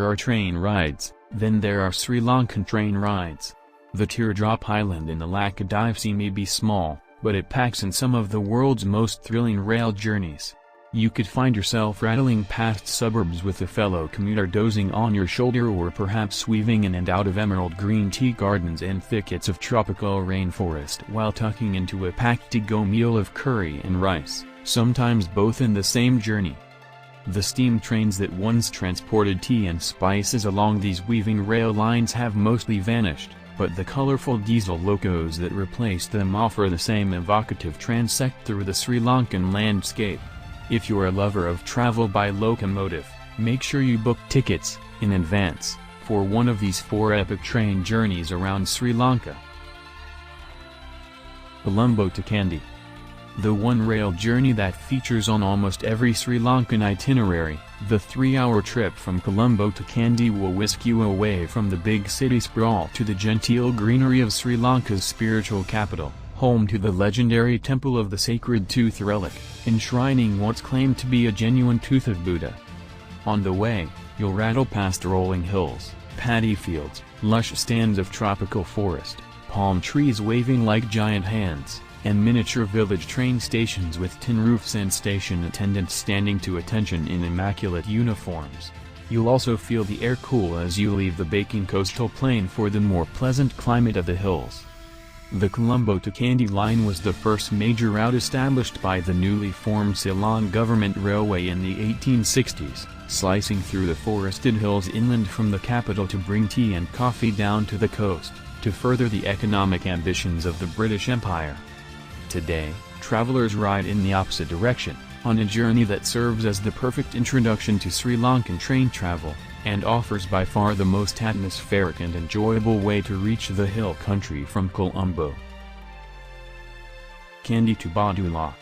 there are train rides, then there are Sri Lankan train rides. The Teardrop Island in the Laccadive Sea may be small, but it packs in some of the world's most thrilling rail journeys. You could find yourself rattling past suburbs with a fellow commuter dozing on your shoulder, or perhaps weaving in and out of emerald green tea gardens and thickets of tropical rainforest while tucking into a packed-to-go meal of curry and rice, sometimes both in the same journey. The steam trains that once transported tea and spices along these weaving rail lines have mostly vanished, but the colorful diesel locos that replaced them offer the same evocative transect through the Sri Lankan landscape. If you're a lover of travel by locomotive, make sure you book tickets, in advance, for one of these 4 epic train journeys around Sri Lanka. Colombo to Kandy. The one rail journey that features on almost every Sri Lankan itinerary, the 3-hour trip from Colombo to Kandy will whisk you away from the big city sprawl to the genteel greenery of Sri Lanka's spiritual capital, home to the legendary Temple of the Sacred Tooth Relic, enshrining what's claimed to be a genuine tooth of Buddha. On the way, you'll rattle past rolling hills, paddy fields, lush stands of tropical forest, palm trees waving like giant hands, and miniature village train stations with tin roofs and station attendants standing to attention in immaculate uniforms. You'll also feel the air cool as you leave the baking coastal plain for the more pleasant climate of the hills. The Colombo to Kandy line was the first major route established by the newly formed Ceylon Government Railway in the 1860s, slicing through the forested hills inland from the capital to bring tea and coffee down to the coast, to further the economic ambitions of the British Empire. Today, travelers ride in the opposite direction, on a journey that serves as the perfect introduction to Sri Lankan train travel, and offers by far the most atmospheric and enjoyable way to reach the hill country from Colombo. Kandy to Badulla.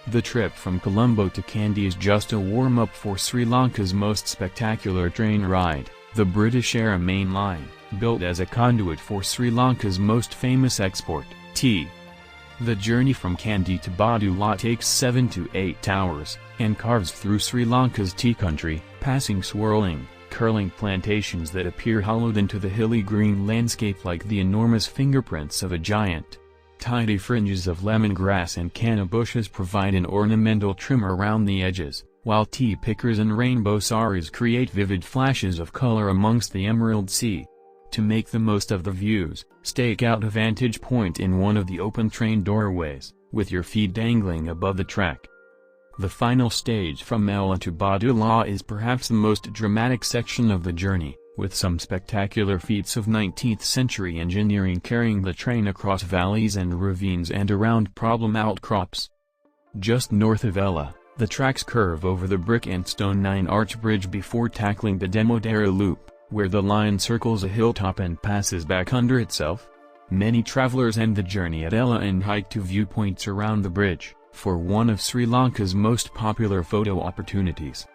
The trip from Colombo to Kandy is just a warm-up for Sri Lanka's most spectacular train ride, the British-era Main Line, built as a conduit for Sri Lanka's most famous export, tea. The journey from Kandy to Badulla takes 7 to 8 hours, and carves through Sri Lanka's tea country, passing swirling, curling plantations that appear hollowed into the hilly green landscape like the enormous fingerprints of a giant. Tidy fringes of lemongrass and canna bushes provide an ornamental trim around the edges, while tea pickers and rainbow saris create vivid flashes of color amongst the emerald sea. To make the most of the views, stake out a vantage point in one of the open train doorways, with your feet dangling above the track. The final stage from Ella to Badulla is perhaps the most dramatic section of the journey, with some spectacular feats of 19th-century engineering carrying the train across valleys and ravines and around problem outcrops. Just north of Ella, the tracks curve over the brick and stone 9-arch bridge before tackling the Demodara Loop, where the line circles a hilltop and passes back under itself. Many travelers end the journey at Ella and hike to viewpoints around the bridge, for one of Sri Lanka's most popular photo opportunities.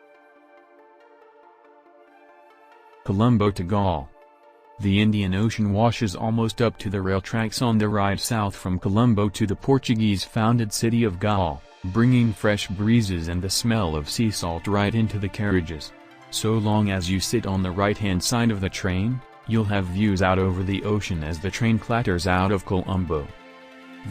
Colombo to Galle. The Indian Ocean washes almost up to the rail tracks on the ride south from Colombo to the Portuguese-founded city of Galle, bringing fresh breezes and the smell of sea salt right into the carriages. So long as you sit on the right-hand side of the train, you'll have views out over the ocean as the train clatters out of Colombo.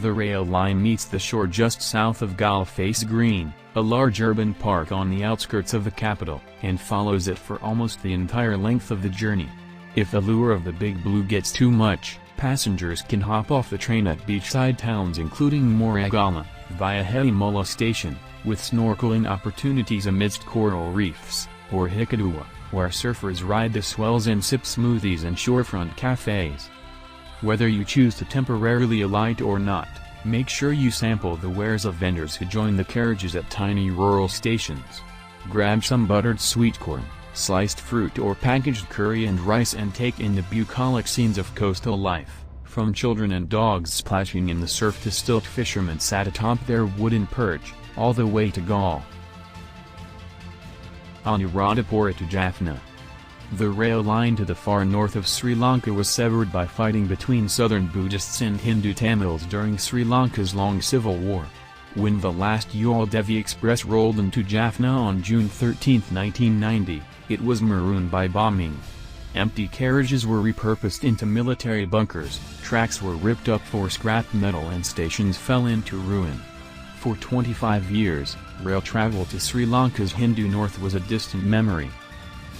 The rail line meets the shore just south of Galle Face Green, a large urban park on the outskirts of the capital, and follows it for almost the entire length of the journey. If the lure of the Big Blue gets too much, passengers can hop off the train at beachside towns including Moragala, via Helimulla Station, with snorkeling opportunities amidst coral reefs, or Hikkaduwa, where surfers ride the swells and sip smoothies in shorefront cafes. Whether you choose to temporarily alight or not, make sure you sample the wares of vendors who join the carriages at tiny rural stations. Grab some buttered sweet corn, sliced fruit or packaged curry and rice and take in the bucolic scenes of coastal life, from children and dogs splashing in the surf to stilt fishermen sat atop their wooden perch, all the way to Galle. Anuradhapura to Jaffna. The rail line to the far north of Sri Lanka was severed by fighting between southern Buddhists and Hindu Tamils during Sri Lanka's long civil war. When the last Yul Devi Express rolled into Jaffna on June 13, 1990, It was marooned by bombing. Empty carriages were repurposed into military bunkers, tracks were ripped up for scrap metal and stations fell into ruin. For 25 years, rail travel to Sri Lanka's Hindu north was a distant memory.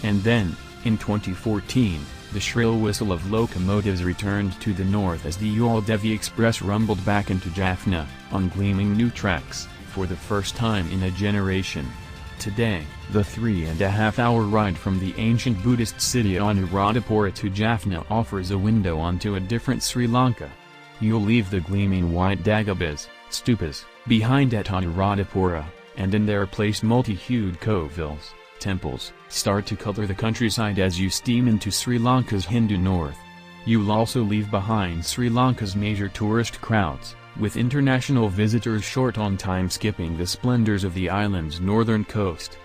And then, in 2014, the shrill whistle of locomotives returned to the north as the Ural Devi Express rumbled back into Jaffna, on gleaming new tracks, for the first time in a generation. Today, the 3.5-hour ride from the ancient Buddhist city Anuradhapura to Jaffna offers a window onto a different Sri Lanka. You'll leave the gleaming white dagobas, stupas, behind at Anuradhapura, and in their place multi-hued covilles, temples, start to color the countryside as you steam into Sri Lanka's Hindu north. You'll also leave behind Sri Lanka's major tourist crowds, with international visitors short on time skipping the splendors of the island's northern coast.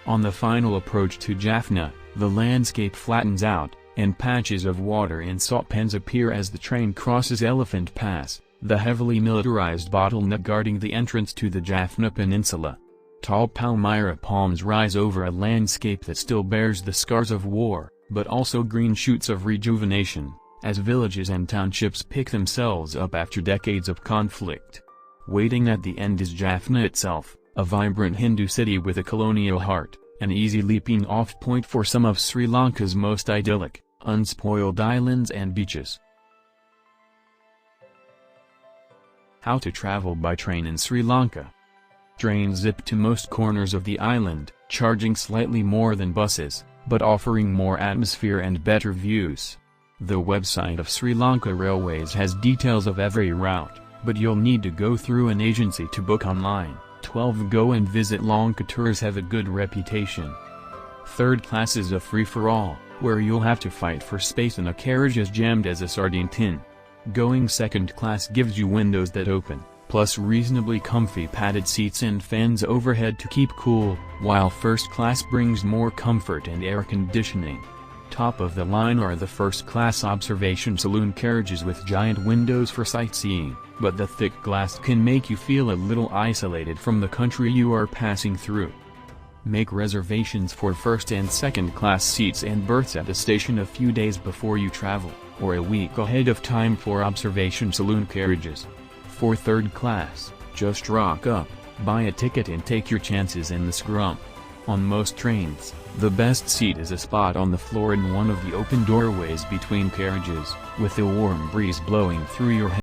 On the final approach to Jaffna, the landscape flattens out, and patches of water in salt pans appear as the train crosses Elephant Pass, the heavily militarized bottleneck guarding the entrance to the Jaffna Peninsula. Tall palmyra palms rise over a landscape that still bears the scars of war, but also green shoots of rejuvenation, as villages and townships pick themselves up after decades of conflict. Waiting at the end is Jaffna itself, a vibrant Hindu city with a colonial heart, an easy leaping-off point for some of Sri Lanka's most idyllic, unspoiled islands and beaches. How to travel by train in Sri Lanka. Trains zip to most corners of the island, charging slightly more than buses, but offering more atmosphere and better views. The website of Sri Lanka Railways has details of every route, but you'll need to go through an agency to book online. 12 Go and Visit Lanka tours have a good reputation. Third class is a free-for-all, where you'll have to fight for space in a carriage as jammed as a sardine tin. Going second class gives you windows that open, plus reasonably comfy padded seats and fans overhead to keep cool, while first class brings more comfort and air conditioning. Top of the line are the first-class observation saloon carriages with giant windows for sightseeing, but the thick glass can make you feel a little isolated from the country you are passing through. Make reservations for first and second class seats and berths at the station a few days before you travel, or a week ahead of time for observation saloon carriages. For third class, just rock up, buy a ticket and take your chances in the scrum. On most trains, the best seat is a spot on the floor in one of the open doorways between carriages, with a warm breeze blowing through your head.